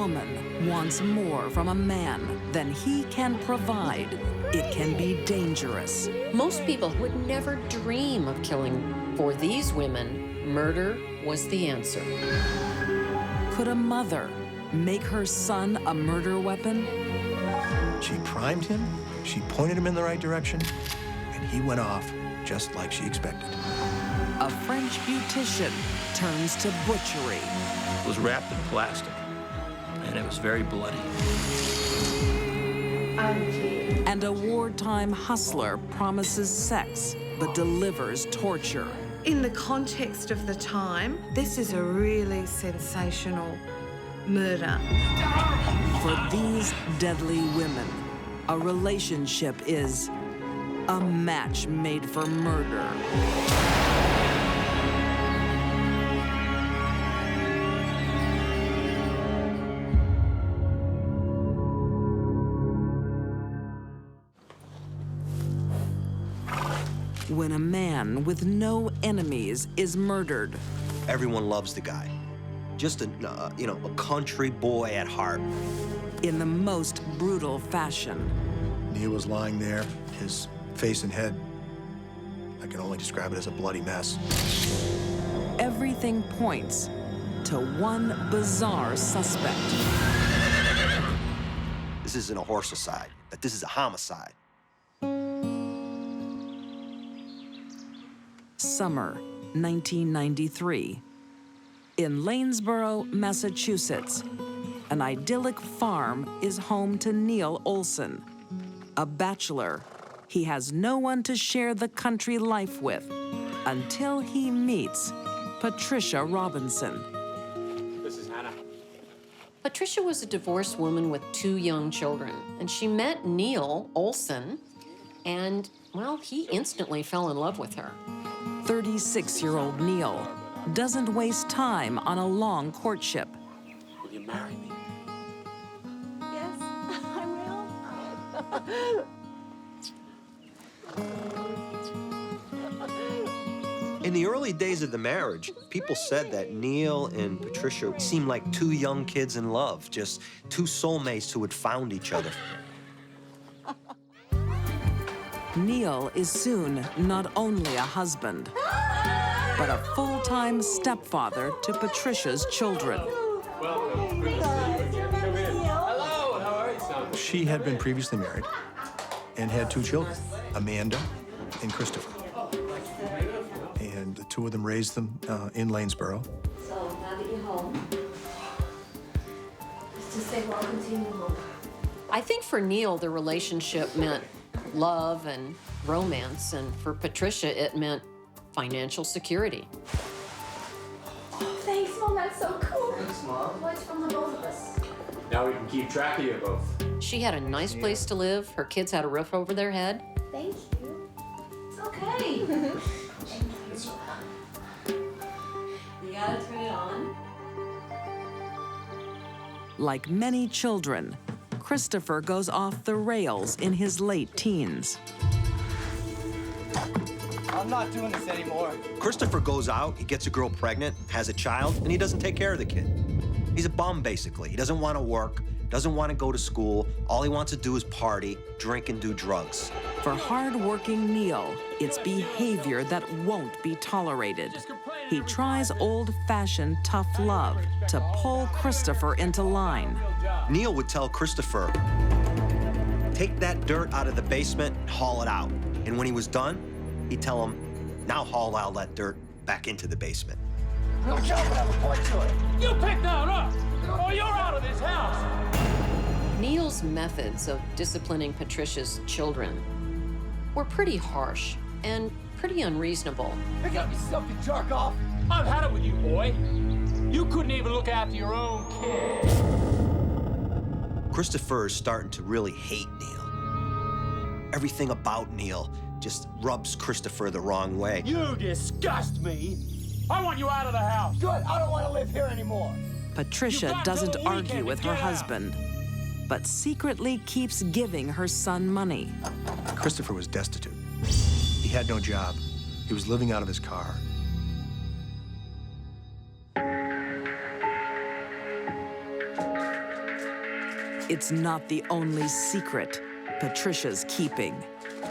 woman wants more from a man than he can provide, it can be dangerous. Most people would never dream of killing. For these women, murder was the answer. Could a mother make her son a murder weapon? She primed him, she pointed him in the right direction, and he went off just like she expected. A French beautician turns to butchery. It was wrapped in plastic, and it was very bloody. And a wartime hustler promises sex, but delivers torture. In the context of the time, this is a really sensational murder. For these deadly women, a relationship is a match made for murder. When a man with no enemies is murdered. Everyone loves the guy. Just a country boy at heart. In the most brutal fashion. Neil was lying there, his face and head, I can only describe it as a bloody mess. Everything points to one bizarre suspect. This isn't a horseicide, but this is a homicide. Summer 1993. In Lanesboro, Massachusetts, an idyllic farm is home to Neil Olsen. A bachelor, he has no one to share the country life with until he meets Patricia Robinson. This is Hannah. Patricia was a divorced woman with 2 young children, and she met Neil Olsen, and, well, he instantly fell in love with her. 36-year-old Neil doesn't waste time on a long courtship. Will you marry me? Yes, I will. In the early days of the marriage, people said that Neil and Patricia seemed like 2 young kids in love, just 2 soulmates who had found each other. Neil is soon not only a husband, but a full-time stepfather to Patricia's children. Welcome. Good to see you. Come in. Hello. How are you, son? She had been previously married and had 2 children, Amanda and Christopher. And the 2 of them raised them in Lanesboro. So now that you're home, just to say welcome to your new home. I think for Neil, the relationship meant love and romance, and for Patricia, it meant financial security. Oh, thanks, Mom. That's so cool. Thanks, Mom. Well, it's from the both of us. Now we can keep track of you both. She had a nice place to live. Her kids had a roof over their head. Thank you. It's okay. You gotta turn it on. Like many children, Christopher goes off the rails in his late teens. I'm not doing this anymore. Christopher goes out, he gets a girl pregnant, has a child, and he doesn't take care of the kid. He's a bum, basically. He doesn't want to work, doesn't want to go to school. All he wants to do is party, drink, and do drugs. For hard-working Neil, it's behavior that won't be tolerated. He tries old-fashioned tough love to pull Christopher into line. Neil would tell Christopher, take that dirt out of the basement and haul it out. And when he was done, he'd tell him, now haul all that dirt back into the basement. No job, I have a point to it. You pick that up, or you're out of this house. Neil's methods of disciplining Patricia's children were pretty harsh and pretty unreasonable. You got me something to jerk off. I've had it with you, boy. You couldn't even look after your own kid. Christopher is starting to really hate Neil. Everything about Neil just rubs Christopher the wrong way. You disgust me. I want you out of the house. Good, I don't want to live here anymore. Patricia doesn't argue with her husband, but secretly keeps giving her son money. Christopher was destitute. He had no job. He was living out of his car. It's not the only secret Patricia's keeping.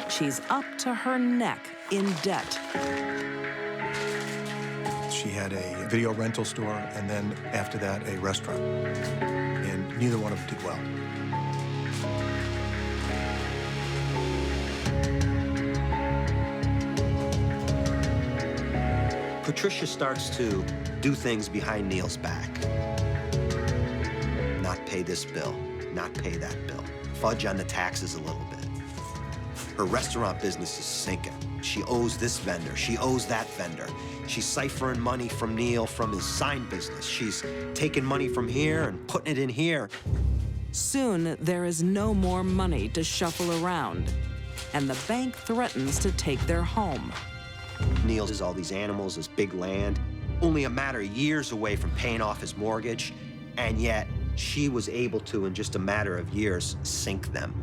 She's up to her neck in debt. She had a video rental store, and then after that, a restaurant. And neither one of them did well. Patricia starts to do things behind Neil's back. Not pay this bill, not pay that bill. Fudge on the taxes a little bit. Her restaurant business is sinking. She owes this vendor, she owes that vendor. She's ciphering money from Neil from his sign business. She's taking money from here and putting it in here. Soon, there is no more money to shuffle around, and the bank threatens to take their home. Neil has all these animals, this big land, only a matter of years away from paying off his mortgage, and yet she was able to, in just a matter of years, sink them.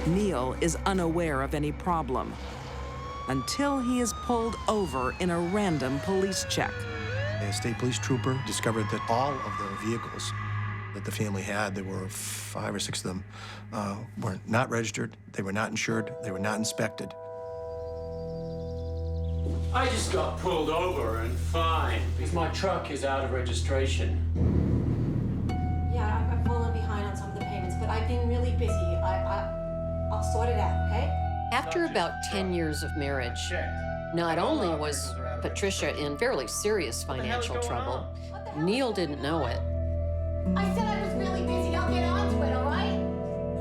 Neil is unaware of any problem until he is pulled over in a random police check. A state police trooper discovered that all of the vehicles that the family had, there were 5 or 6 of them, were not registered, they were not insured, they were not inspected. I just got pulled over and fined because my truck is out of registration. Yeah, I've fallen behind on some of the payments, but I've been really busy. I'll sort it out, okay? After about 10 years of marriage, not only was Patricia in fairly serious financial trouble, Neil didn't know it. I said I was really busy. I'll get on to it, all right?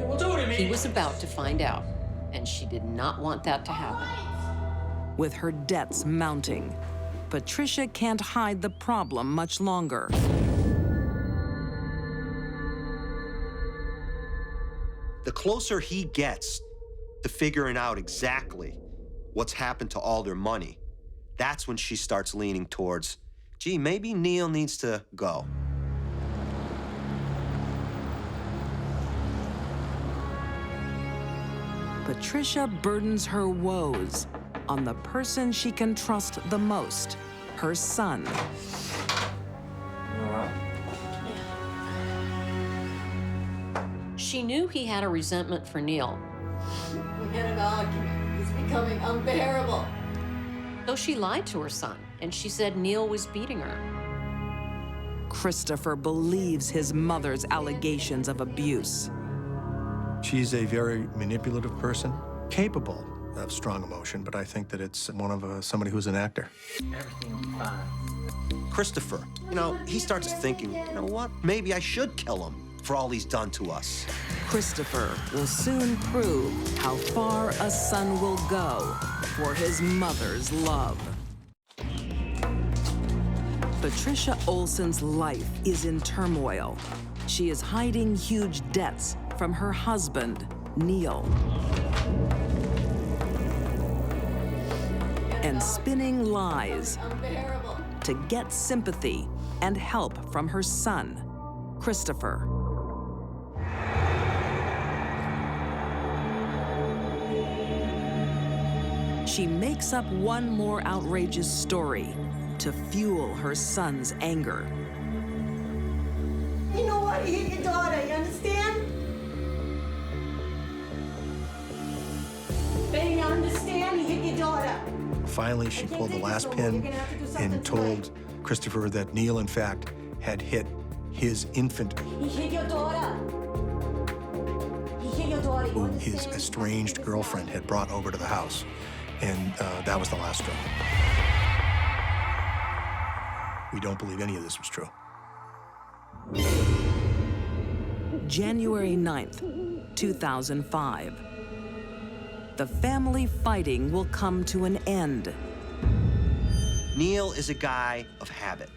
Yeah, well, do it immediately. He was about to find out, and she did not want that to happen. With her debts mounting, Patricia can't hide the problem much longer. The closer he gets to figuring out exactly what's happened to all their money, that's when she starts leaning towards, gee, maybe Neil needs to go. Patricia burdens her woes on the person she can trust the most, her son. She knew he had a resentment for Neil, We had an argument. He's becoming unbearable. so she lied to her son, and she said Neil was beating her. Christopher believes his mother's allegations of abuse. She's a very manipulative person, capable of strong emotion, but I think that it's one of somebody who's an actor. Everything will be fine. Christopher, he starts thinking, you know what, maybe I should kill him for all he's done to us. Christopher will soon prove how far a son will go for his mother's love. Patricia Olsen's life is in turmoil. She is hiding huge debts from her husband, Neil, and spinning lies Unbearable. to get sympathy and help from her son, Christopher. She makes up one more outrageous story to fuel her son's anger. You know what? You hit your daughter, you understand? Baby, understand? You hit your daughter. Finally, she pulled the last pin and told Christopher that Neil, in fact, had hit his infant, He hit your daughter. He hit your daughter. You who understand? his estranged girlfriend had brought over to the house. And that was the last straw. We don't believe any of this was true. January 9th, 2005. The family fighting will come to an end. Neil is a guy of habit.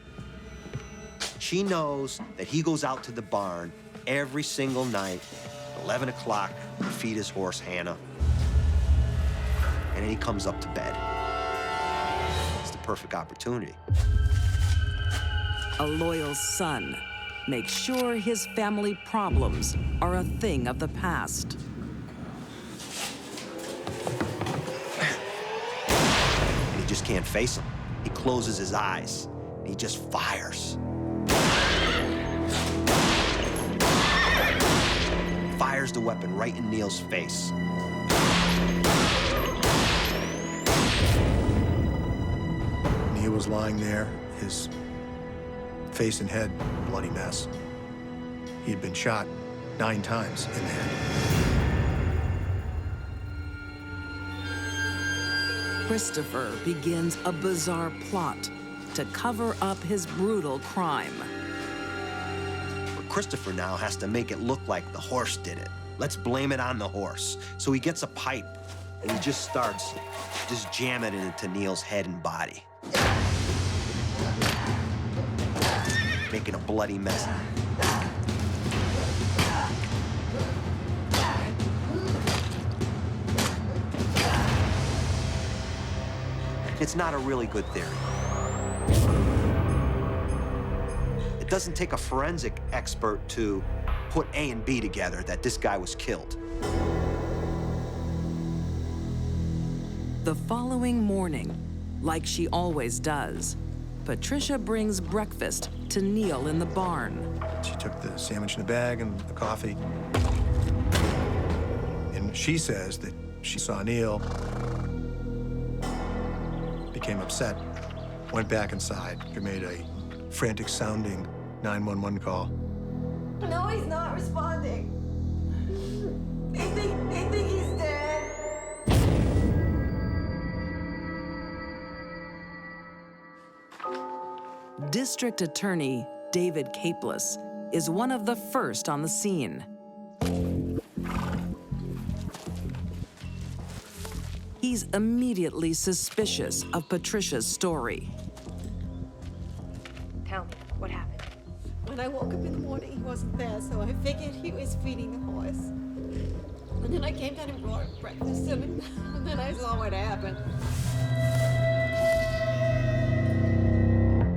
She knows that he goes out to the barn every single night, 11 o'clock, to feed his horse, Hannah. And then he comes up to bed. It's the perfect opportunity. A loyal son makes sure his family problems are a thing of the past. And he just can't face them. He closes his eyes. He He just fires. Fires the weapon right in Neil's face. Neil was lying there, his face and head a bloody mess. He had been shot 9 times in the head. Christopher begins a bizarre plot to cover up his brutal crime. But Christopher now has to make it look like the horse did it. Let's blame it on the horse. So he gets a pipe and he just starts just jamming it into Neil's head and body. Making a bloody mess. It's not a really good theory. It doesn't take a forensic expert to put A and B together that this guy was killed. The following morning, like she always does, Patricia brings breakfast to Neil in the barn. She took the sandwich in the bag and the coffee. And she says that she saw Neil, became upset, went back inside, made a frantic sounding 911 call. No, he's not responding. They think he's dead. District Attorney David Capeless is one of the first on the scene. He's immediately suspicious of Patricia's story. Tell me, what happened? When I woke up in the morning, he wasn't there, so I figured he was feeding the horse. And then I came down and brought breakfast to him, and then I saw what happened.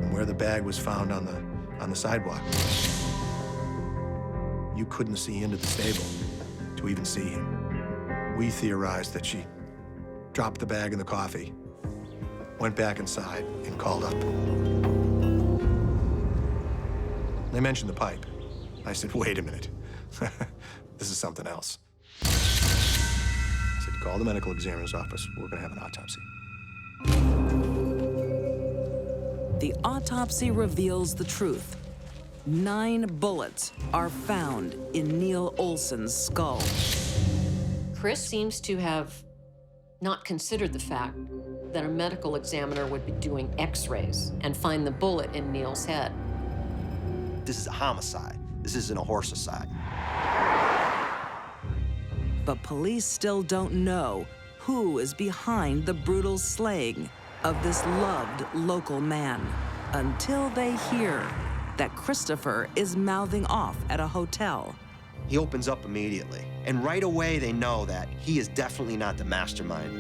And where the bag was found on the sidewalk, you couldn't see into the stable to even see him. We theorized that she dropped the bag in the coffee, went back inside, and called up. They mentioned the pipe. I said, wait a minute. This is something else. I said, call the medical examiner's office. We're gonna have an autopsy. The autopsy reveals the truth. 9 bullets are found in Neil Olsen's skull. Chris seems to have not considered the fact that a medical examiner would be doing x-rays and find the bullet in Neil's head. This is a homicide. This isn't a horseicide. But police still don't know who is behind the brutal slaying of this loved local man until they hear that Christopher is mouthing off at a hotel. He opens up immediately, and right away they know that he is definitely not the mastermind.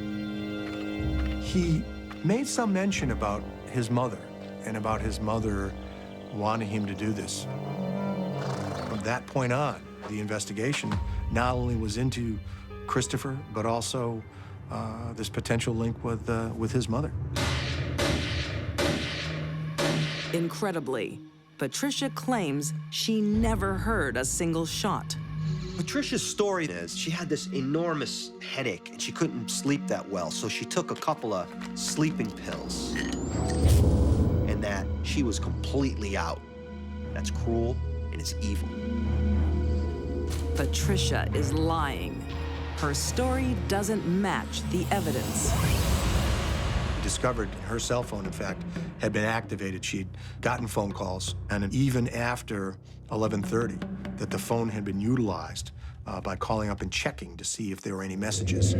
He made some mention about his mother and about his mother wanting him to do this. From that point on, the investigation not only was into Christopher, but also this potential link with his mother. Incredibly, Patricia claims she never heard a single shot. Patricia's story is she had this enormous headache and she couldn't sleep that well, so she took a couple of sleeping pills and that she was completely out. That's cruel and it's evil. Patricia is lying. Her story doesn't match the evidence. Discovered her cell phone, in fact, had been activated. She'd gotten phone calls, and even after 11:30, that the phone had been utilized by calling up and checking to see if there were any messages.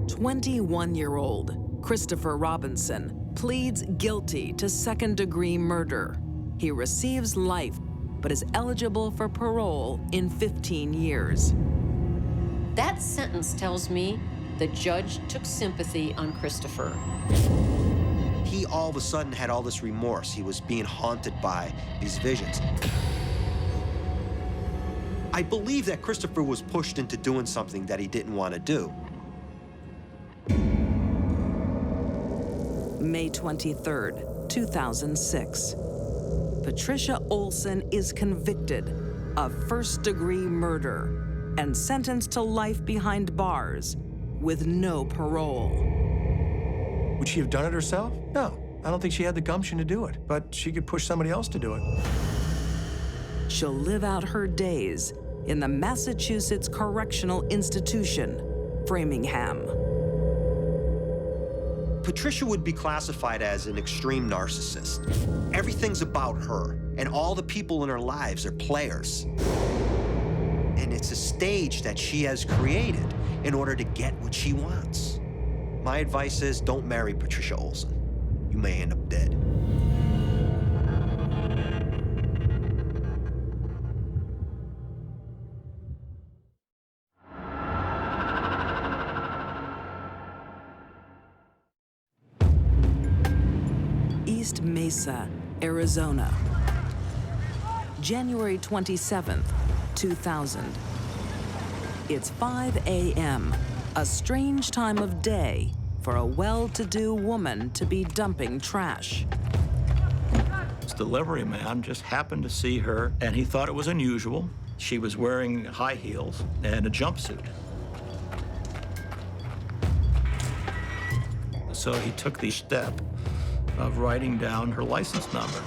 21-year-old Christopher Robinson pleads guilty to second-degree murder. He receives life, but is eligible for parole in 15 years. That sentence tells me the judge took sympathy on Christopher. He all of a sudden had all this remorse. He was being haunted by these visions. I believe that Christopher was pushed into doing something that he didn't want to do. May 23rd, 2006. Patricia Olsen is convicted of first-degree murder and sentenced to life behind bars with no parole. Would she have done it herself? No. I don't think she had the gumption to do it, but she could push somebody else to do it. She'll live out her days in the Massachusetts Correctional Institution, Framingham. Patricia would be classified as an extreme narcissist. Everything's about her, and all the people in her lives are players. And it's a stage that she has created in order to get what she wants. My advice is don't marry Patricia Olsen. You may end up dead. East Mesa, Arizona. January 27th, 2000. It's 5 a.m., a strange time of day for a well-to-do woman to be dumping trash. This delivery man just happened to see her, and he thought it was unusual. She was wearing high heels and a jumpsuit. So he took the step of writing down her license number.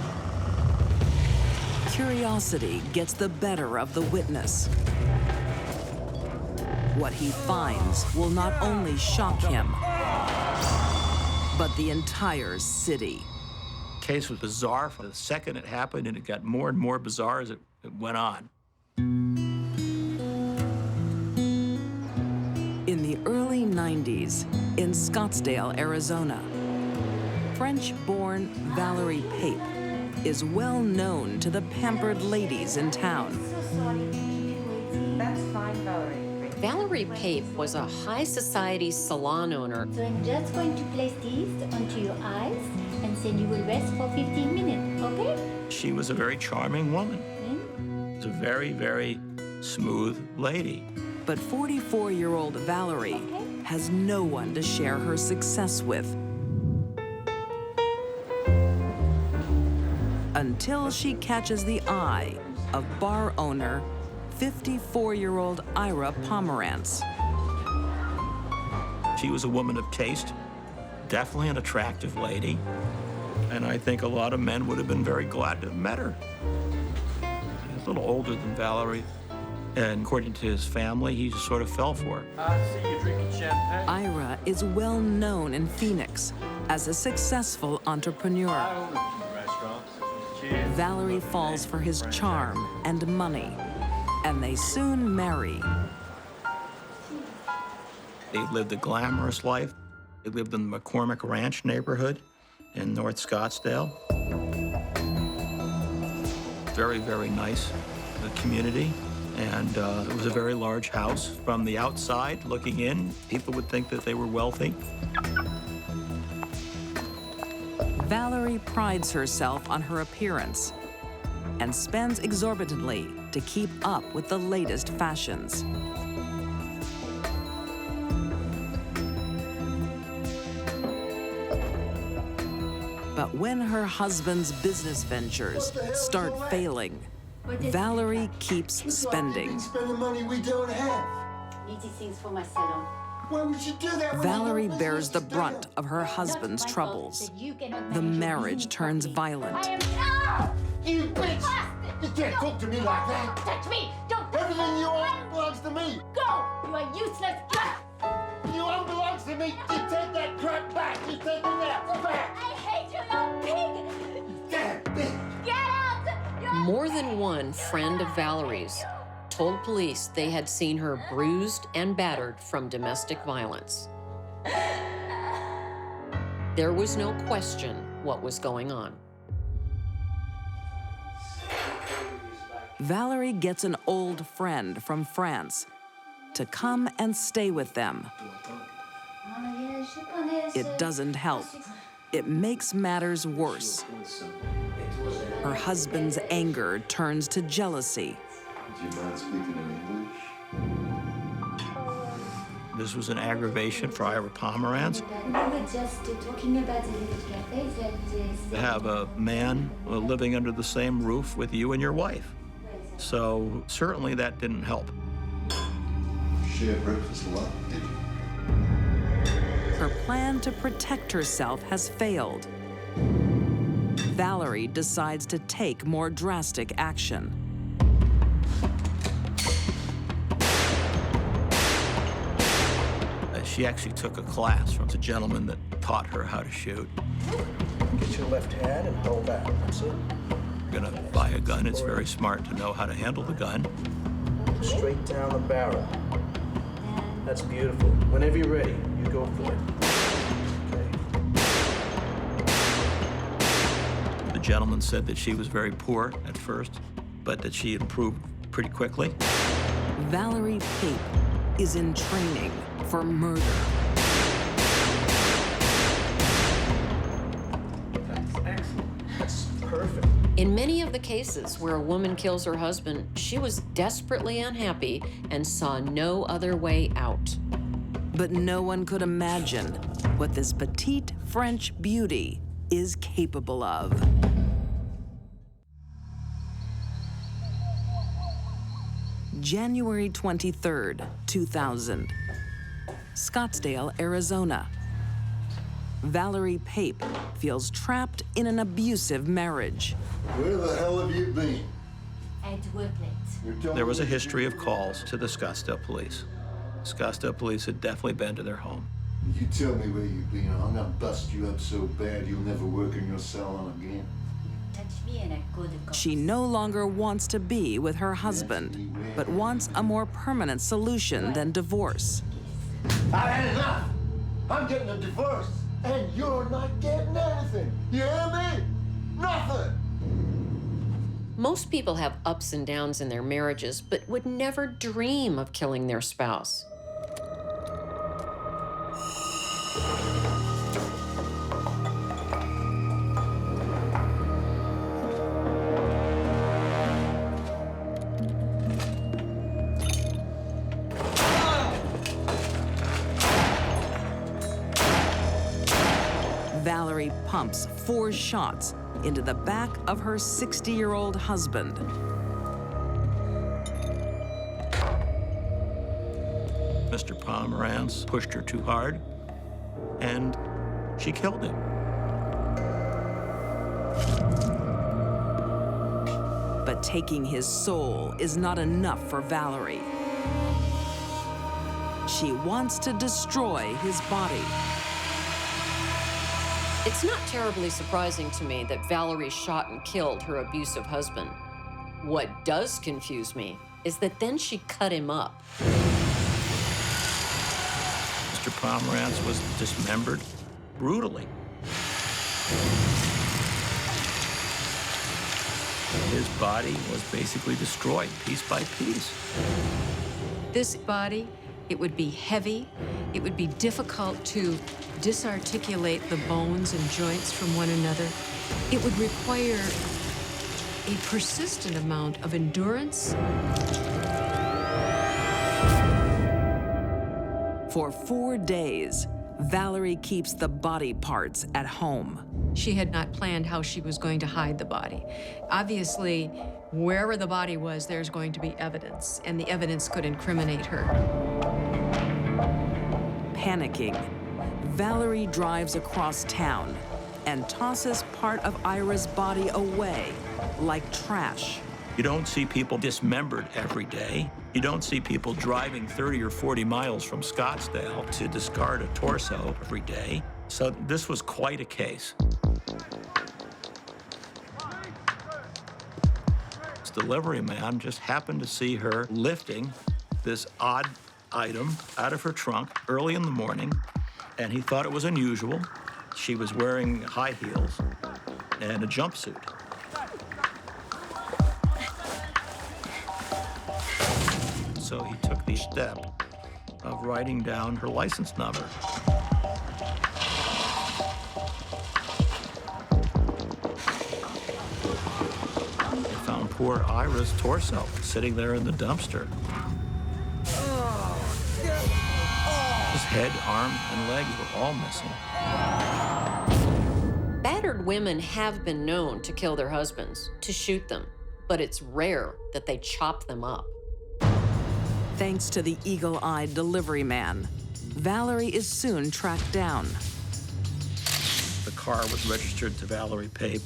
Curiosity gets the better of the witness. What he finds will not only shock him, but the entire city. The case was bizarre from the second it happened, and it got more and more bizarre as it went on. In the early 90s, in Scottsdale, Arizona, French-born Valerie Pape is well known to the pampered ladies in town. That's fine, Valerie. Valerie Pape was a high society salon owner. So I'm just going to place these onto your eyes, and then you will rest for 15 minutes, okay? She was a very charming woman. She was a very, very smooth lady. But 44-year-old Valerie has no one to share her success with. Until she catches the eye of bar owner 54-year-old Ira Pomerantz. She was a woman of taste, definitely an attractive lady, and I think a lot of men would have been very glad to have met her. He was a little older than Valerie, and according to his family, he just sort of fell for her. I see you drinking champagne. Ira is well known in Phoenix as a successful entrepreneur. Valerie falls for his charm and money, and they soon marry. They lived a glamorous life. They lived in the McCormick Ranch neighborhood in North Scottsdale. Very, very nice community, and it was a very large house. From the outside, looking in, people would think that they were wealthy. Valerie prides herself on her appearance and spends exorbitantly to keep up with the latest fashions. But when her husband's business ventures start failing, Valerie keeps spending. Spending money we don't have. Need these things for my salon. Why would you do that? Valerie bears the brunt of her husband's troubles. The marriage turns violent. You bitch! You can't talk to me like that. Touch me! Don't! Everything you own belongs to me. Go! You are useless! You own belongs to me. You take that crap back. You take that back. I hate you, you pig! Damn bitch! Get out! More than one friend of Valerie's told police they had seen her bruised and battered from domestic violence. There was no question what was going on. Valerie gets an old friend from France to come and stay with them. It doesn't help. It makes matters worse. Her husband's anger turns to jealousy. Do you mind speaking in English? This was an aggravation for Ira Pomeranz. We were just talking about the little cafe that is... To have a man living under the same roof with you and your wife. So certainly that didn't help. Shared breakfast a lot, did you? Her plan to protect herself has failed. Valerie decides to take more drastic action. She actually took a class from the gentleman that taught her how to shoot. Get your left hand and hold back. That's it. You're gonna buy a gun, it's very smart to know how to handle the gun. Straight down the barrel. That's beautiful. Whenever you're ready, you go for it. The gentleman said that she was very poor at first, but that she improved pretty quickly. Valerie Pape is in training for murder. That's excellent. That's perfect. In many of the cases where a woman kills her husband, she was desperately unhappy and saw no other way out. But no one could imagine what this petite French beauty is capable of. January 23rd, 2000. Scottsdale, Arizona. Valerie Pape feels trapped in an abusive marriage. Where the hell have you been? At workplace. There was a history of calls to the Scottsdale police. Scottsdale police had definitely been to their home. You tell me where you've been, or I'm gonna bust you up so bad you'll never work in your salon again. Touch me and I go to cops. She no longer wants to be with her husband, but wants a more permanent solution than divorce. I've had enough. I'm getting a divorce, and you're not getting anything. You hear me? Nothing. Most people have ups and downs in their marriages, but would never dream of killing their spouse. Valerie pumps 4 shots into the back of her 60-year-old husband. Mr. Pomeranz pushed her too hard, and she killed him. But taking his soul is not enough for Valerie. She wants to destroy his body. It's not terribly surprising to me that Valerie shot and killed her abusive husband. What does confuse me is that then she cut him up. Mr. Pomeranz was dismembered brutally. His body was basically destroyed piece by piece. This body, it would be heavy. It would be difficult to disarticulate the bones and joints from one another. It would require a persistent amount of endurance. For 4 days, Valerie keeps the body parts at home. She had not planned how she was going to hide the body. Obviously, wherever the body was, there's going to be evidence, and the evidence could incriminate her. Panicking, Valerie drives across town and tosses part of Ira's body away like trash. You don't see people dismembered every day. You don't see people driving 30 or 40 miles from Scottsdale to discard a torso every day. So this was quite a case. This delivery man just happened to see her lifting this odd item out of her trunk early in the morning, and he thought it was unusual. She was wearing high heels and a jumpsuit. So he took the step of writing down her license number. They found poor Ira's torso sitting there in the dumpster. Oh, head, arms, and legs were all missing. Battered women have been known to kill their husbands, to shoot them, but it's rare that they chop them up. Thanks to the eagle-eyed delivery man, Valerie is soon tracked down. The car was registered to Valerie Pape.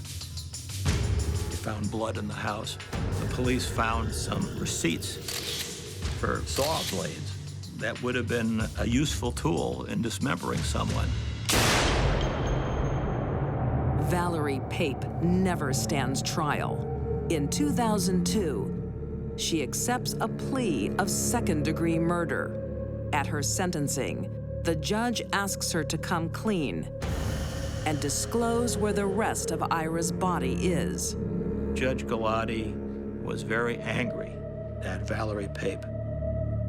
They found blood in the house. The police found some receipts for saw blades that would have been a useful tool in dismembering someone. Valerie Pape never stands trial. In 2002, she accepts a plea of second-degree murder. At her sentencing, the judge asks her to come clean and disclose where the rest of Ira's body is. Judge Galati was very angry at Valerie Pape.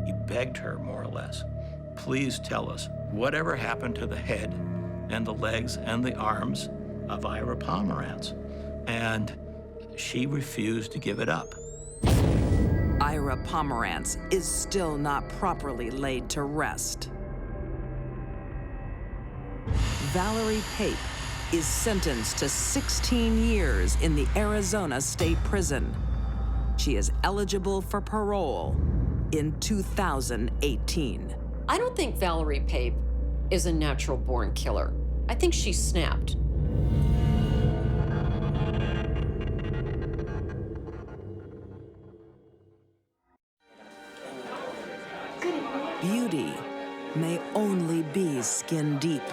He begged her, more or less, please tell us whatever happened to the head and the legs and the arms of Ira Pomerantz. And she refused to give it up. Ira Pomerantz is still not properly laid to rest. Valerie Pape is sentenced to 16 years in the Arizona State Prison. She is eligible for parole in 2018. I don't think Valerie Pape is a natural-born killer. I think she snapped. Beauty may only be skin deep.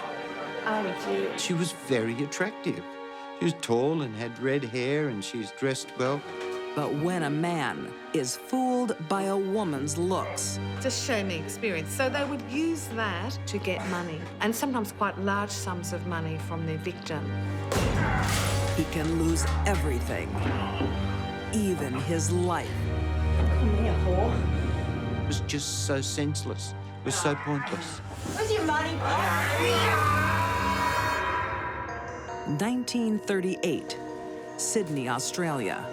She was very attractive. She was tall and had red hair, and she's dressed well. But when a man is fooled by a woman's looks, It's a shaming experience. So they would use that to get money, and sometimes quite large sums of money from their victim. he can lose everything, even his life. It was just so senseless. It was so pointless. Where's your money? 1938, Sydney, Australia.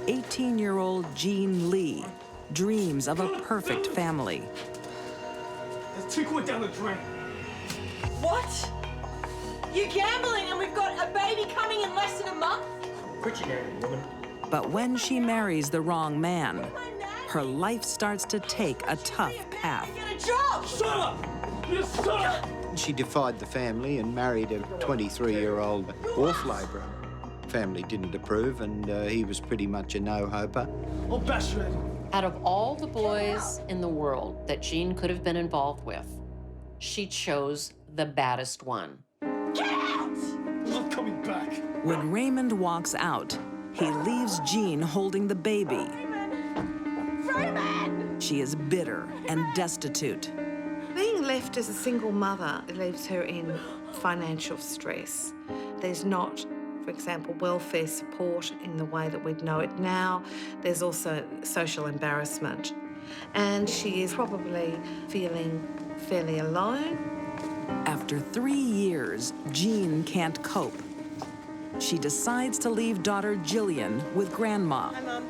18-year-old Jean Lee dreams of a perfect family. Let's take one down the drain. What? You're gambling and we've got a baby coming in less than a month? Quit your gambling, woman. But when she marries the wrong man, her life starts to take a tough path. Get a job! Shut up! You shut up! She defied the family and married a 23-year-old wharf labourer. Family didn't approve, and he was pretty much a no-hoper. I'll bash your head. Out of all the boys in the world that Jean could have been involved with, she chose the baddest one. Get out! I'm coming back. When Raymond walks out, he leaves Jean holding the baby. Raymond! She is bitter and destitute. Being left as a single mother leaves her in financial stress. There's not, for example, welfare support in the way that we'd know it now. There's also social embarrassment. And she is probably feeling fairly alone. After 3 years, Jean can't cope. She decides to leave daughter Jillian with Grandma. Hi, Mum.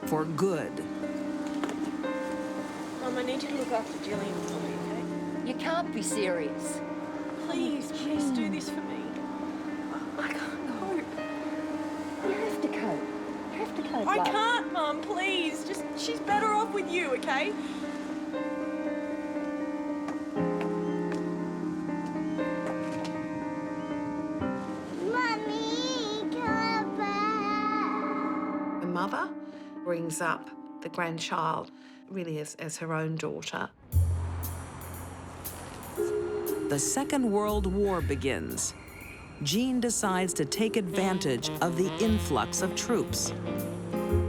For good. Mum, I need you to look after Jillian for me, okay? You can't be serious. Please do this for me. I can't cope. You have to cope. You have to cope. I love. can't, Mum, please. Just, she's better off with you, okay? Her mother brings up the grandchild really as her own daughter. The Second World War begins. Jean decides to take advantage of the influx of troops.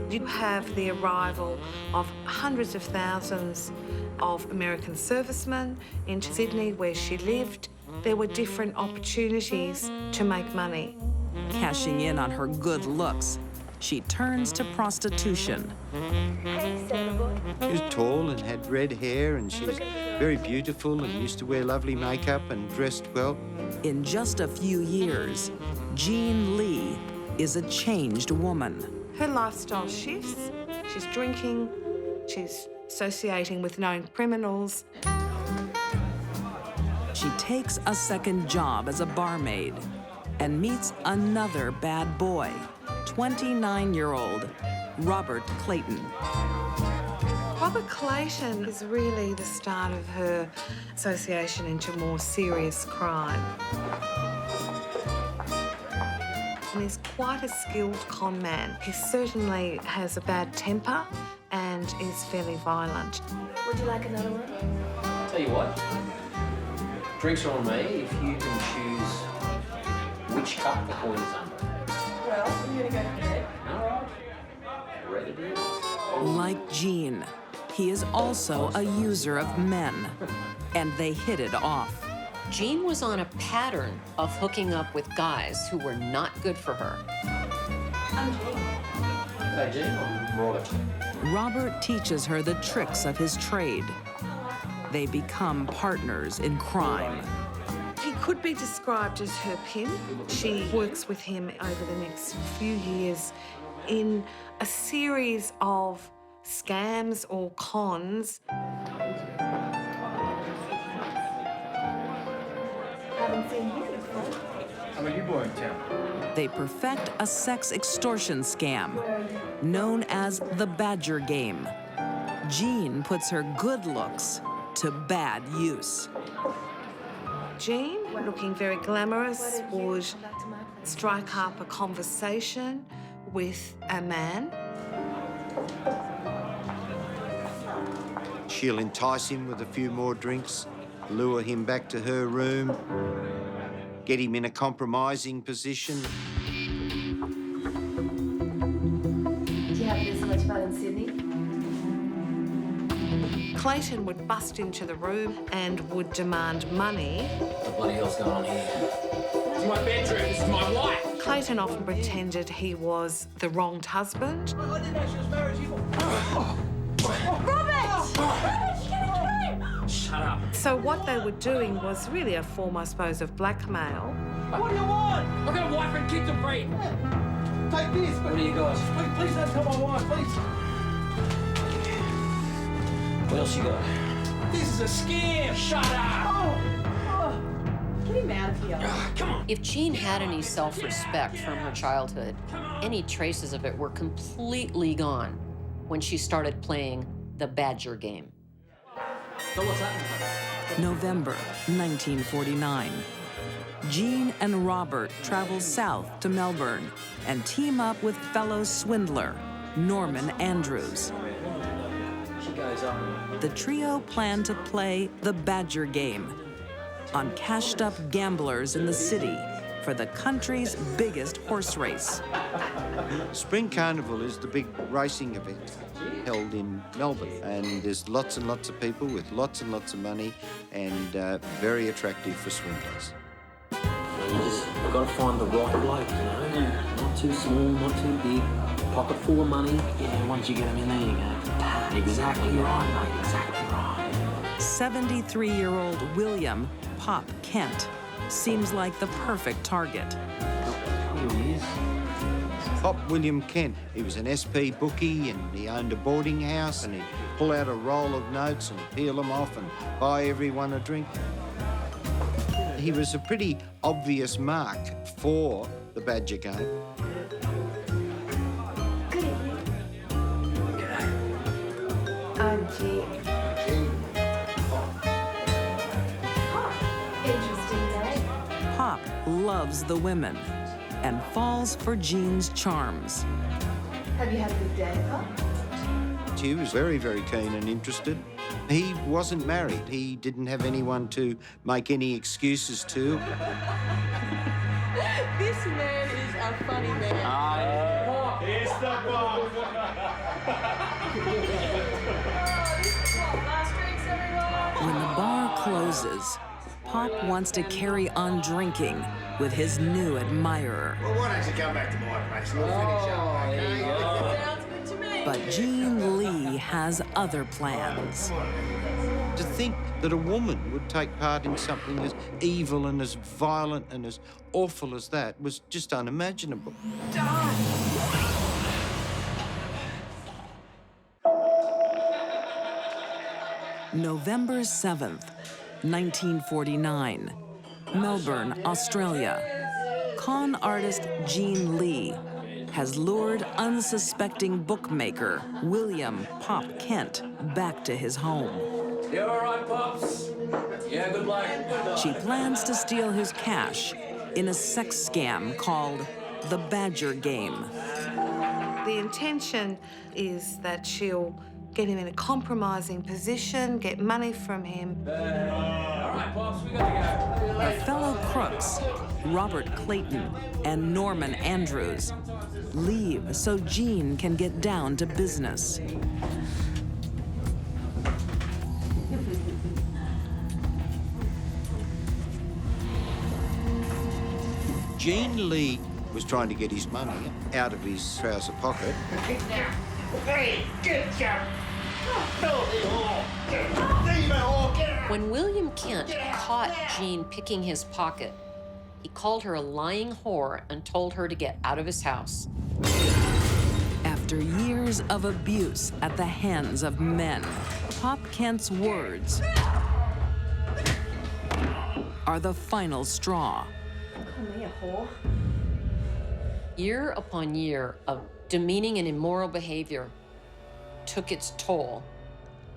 You have the arrival of hundreds of thousands of American servicemen into Sydney, where she lived. There were different opportunities to make money. Cashing in on her good looks, she turns to prostitution. She was tall and had red hair, and she was very beautiful and used to wear lovely makeup and dressed well. In just a few years, Jean Lee is a changed woman. Her lifestyle shifts. She's drinking, she's associating with known criminals. she takes a second job as a barmaid and meets another bad boy, 29-year-old Robert Clayton. Robert Clayton is really the start of her association into more serious crime. And he's quite a skilled con man. He certainly has a bad temper and is fairly violent. Would you like another one? Tell you what, drinks are on me if you can choose which cup the coin is under. Well, I'm gonna go to bed. All right. Ready to do. Like Jean, he is also a user of men, and they hit it off. Jean was on a pattern of hooking up with guys who were not good for her. I'm Jane. Hey, Jean, I'm Robert. Robert teaches her the tricks of his trade. They become partners in crime. He could be described as her pimp. She works with him over the next few years in a series of scams or cons. Haven't seen you before. I'm a new boy in town. They perfect a sex extortion scam known as the Badger Game. Jean puts her good looks to bad use. Jean, looking very glamorous, would strike up a conversation with a man. She'll entice him with a few more drinks, lure him back to her room, get him in a compromising position. Do you have this much fun in Sydney? Clayton would bust into the room and would demand money. What the bloody hell's going on here? This is my bedroom. This is my wife. Clayton often pretended he was the wronged husband. I didn't know she was married to you. Shut up. So what they were doing was really a form, I suppose, of blackmail. What do you want? I've got a wife and kids to feed. Take this. What do you got? Please don't tell my wife, please. What else you got? This is a scam. Shut up. Get him out of here. Come on. If Jean had any self-respect from her childhood, any traces of it were completely gone when she started playing the Badger Game. So what's happening? November 1949. Jean and Robert travel south to Melbourne and team up with fellow swindler Norman Andrews. She goes up. The trio plan to play the Badger Game on cashed-up gamblers in the city for the country's biggest horse race. Spring Carnival is the big racing event held in Melbourne, and there's lots and lots of people with lots and lots of money, and very attractive for swindlers. You've got to find the right bloke, you know? Not too small, not too big, pocket full of money. Yeah, once you get him in there, you go, exactly right, mate, exactly right. 73-year-old William Pop Kent seems like the perfect target. Here he is. Pop William Kent, he was an SP bookie and he owned a boarding house, and he'd pull out a roll of notes and peel them off and buy everyone a drink. He was a pretty obvious mark for the Badger Game. Good evening. I'm Jean. Interesting day. Pop loves the women and falls for Jean's charms. Have you had a good day, Pop? He was very, very keen and interested. He wasn't married. He didn't have anyone to make any excuses to. This man is a funny man. It's the bomb. When the bar closes, Pop wants to carry on drinking with his new admirer. Well, why don't you come back to my place and we'll finish up, okay? Sounds good to me. But Jean Lee has other plans. To think that a woman would take part in something as evil and as violent and as awful as that was just unimaginable. November 7th, 1949, Melbourne, Australia. Con artist Jean Lee has lured unsuspecting bookmaker William Pop Kent back to his home. You all right, Pops? Yeah, good luck. She plans to steal his cash in a sex scam called the Badger Game. The intention is that she'll get him in a compromising position, get money from him. All right, Pops, we gotta go. Her fellow crooks, Robert Clayton and Norman Andrews, leave so Jean can get down to business. Jean Lee was trying to get his money out of his trouser pocket. When William Kent caught Jean picking his pocket, he called her a lying whore and told her to get out of his house. After years of abuse at the hands of men, Pop Kent's words are the final straw. Call me a whore. Year upon year of demeaning and immoral behavior took its toll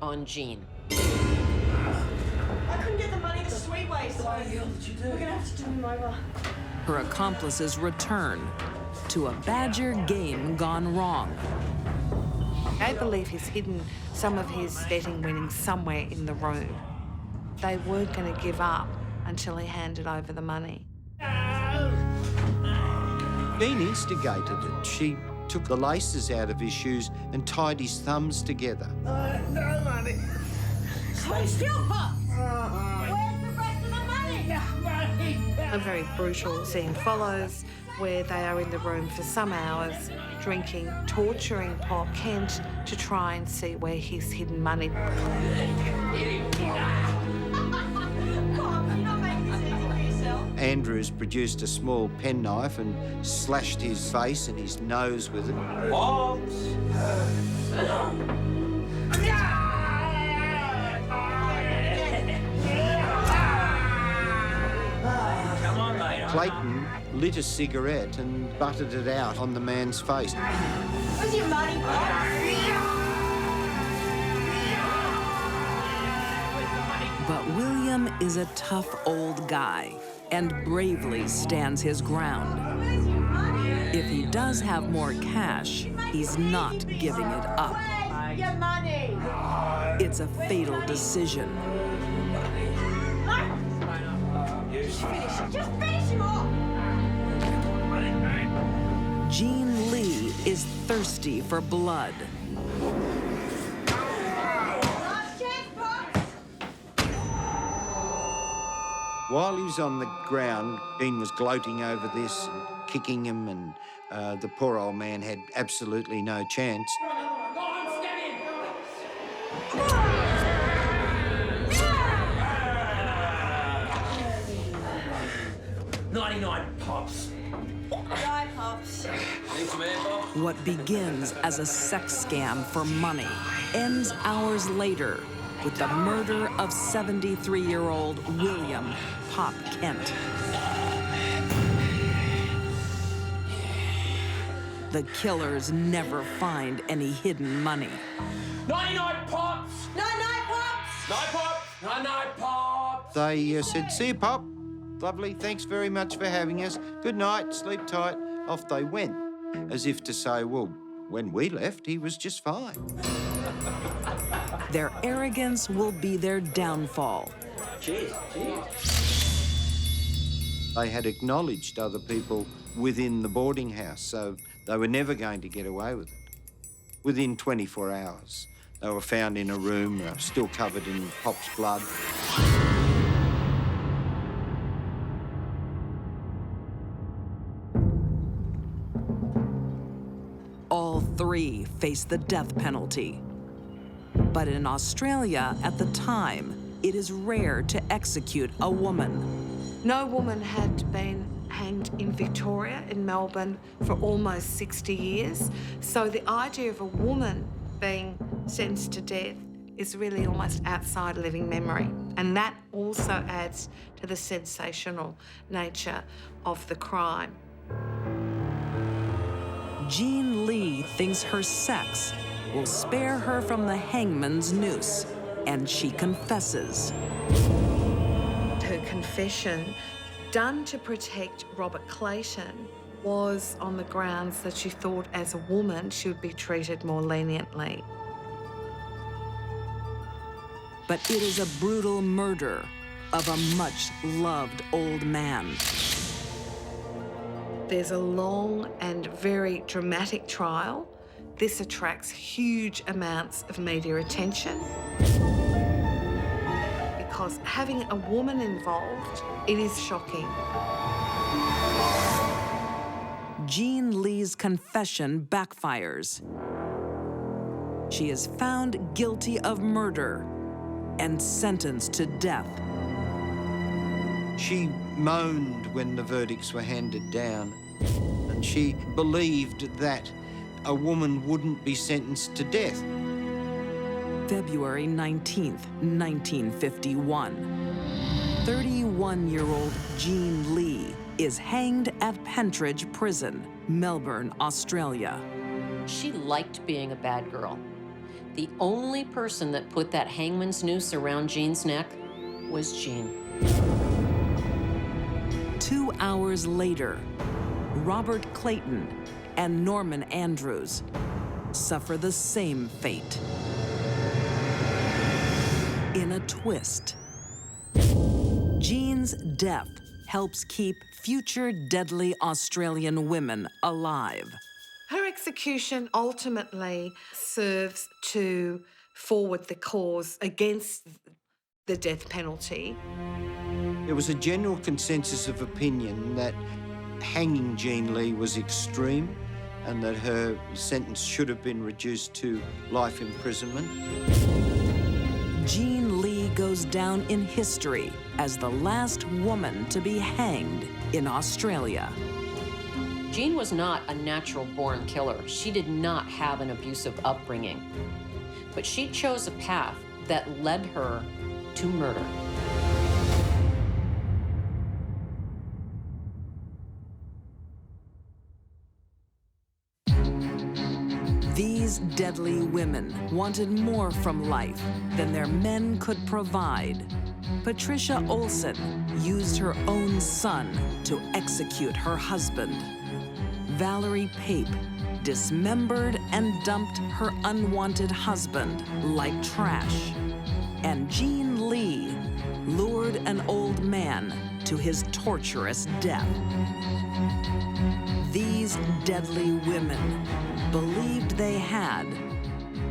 on Jean. I couldn't get the money the sweet way, so we're gonna have to do him over. Her accomplices return to a Badger Game gone wrong. I believe he's hidden some of his betting winnings somewhere in the room. They weren't going to give up until he handed over the money. Jean instigated it. She took the laces out of his shoes and tied his thumbs together. No money. Hold still, Pop! Where's the rest of the money? A very brutal scene follows where they are in the room for some hours, drinking, torturing Pop Kent to try and see where he's hidden money. Pop, you're not making this easy for yourself. Andrews produced a small penknife and slashed his face and his nose with it. Pops! Come on, mate. Clayton lit a cigarette and buttered it out on the man's face. Where's your money, Pop? But William is a tough old guy and bravely stands his ground. If he does have more cash, he's not giving it up. Where's your money? It's a fatal decision. Just finish him off! Jean Lee is thirsty for blood. Last chance, Pop! While he was on the ground, Jean was gloating over this and kicking him, and the poor old man had absolutely no chance. Go on, step in! 99 Pops. Bye, Pops. Thanks, man, Pop. What begins as a sex scam for money ends hours later with the murder of 73-year-old William Pop Kent. The killers never find any hidden money. 99 Pops! 99 Pops! 9 Pops! 99 Pops! They said, "See you, Pop. Lovely, thanks very much for having us. Good night, sleep tight." Off they went, as if to say, well, when we left, he was just fine. Their arrogance will be their downfall. Cheers, cheers. They had acknowledged other people within the boarding house, so they were never going to get away with it. Within 24 hours, they were found in a room, still covered in Pop's blood. All three face the death penalty. But in Australia at the time, it is rare to execute a woman. No woman had been hanged in Victoria, in Melbourne, for almost 60 years. So the idea of a woman being sentenced to death is really almost outside living memory. And that also adds to the sensational nature of the crime. Jean Lee thinks her sex will spare her from the hangman's noose, and she confesses. Her confession, done to protect Robert Clayton, was on the grounds that she thought as a woman she would be treated more leniently. But it is a brutal murder of a much-loved old man. There's a long and very dramatic trial. This attracts huge amounts of media attention. Because having a woman involved, it is shocking. Jean Lee's confession backfires. She is found guilty of murder and sentenced to death. She moaned when the verdicts were handed down, and she believed that a woman wouldn't be sentenced to death. February 19th, 1951. 31-year-old Jean Lee is hanged at Pentridge Prison, Melbourne, Australia. She liked being a bad girl. The only person that put that hangman's noose around Jean's neck was Jean. 2 hours later, Robert Clayton and Norman Andrews suffer the same fate. In a twist, Jean's death helps keep future deadly Australian women alive. Her execution ultimately serves to forward the cause against the death penalty. There was a general consensus of opinion that hanging Jean Lee was extreme and that her sentence should have been reduced to life imprisonment. Jean Lee goes down in history as the last woman to be hanged in Australia. Jean was not a natural-born killer. She did not have an abusive upbringing. But she chose a path that led her to murder. These deadly women wanted more from life than their men could provide. Patricia Olsen used her own son to execute her husband. Valerie Pape dismembered and dumped her unwanted husband like trash. And Jean Lee lured an old man to his torturous death. These deadly women believed they had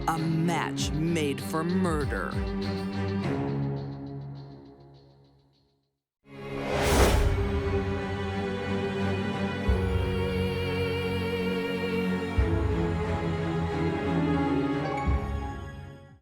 a match made for murder.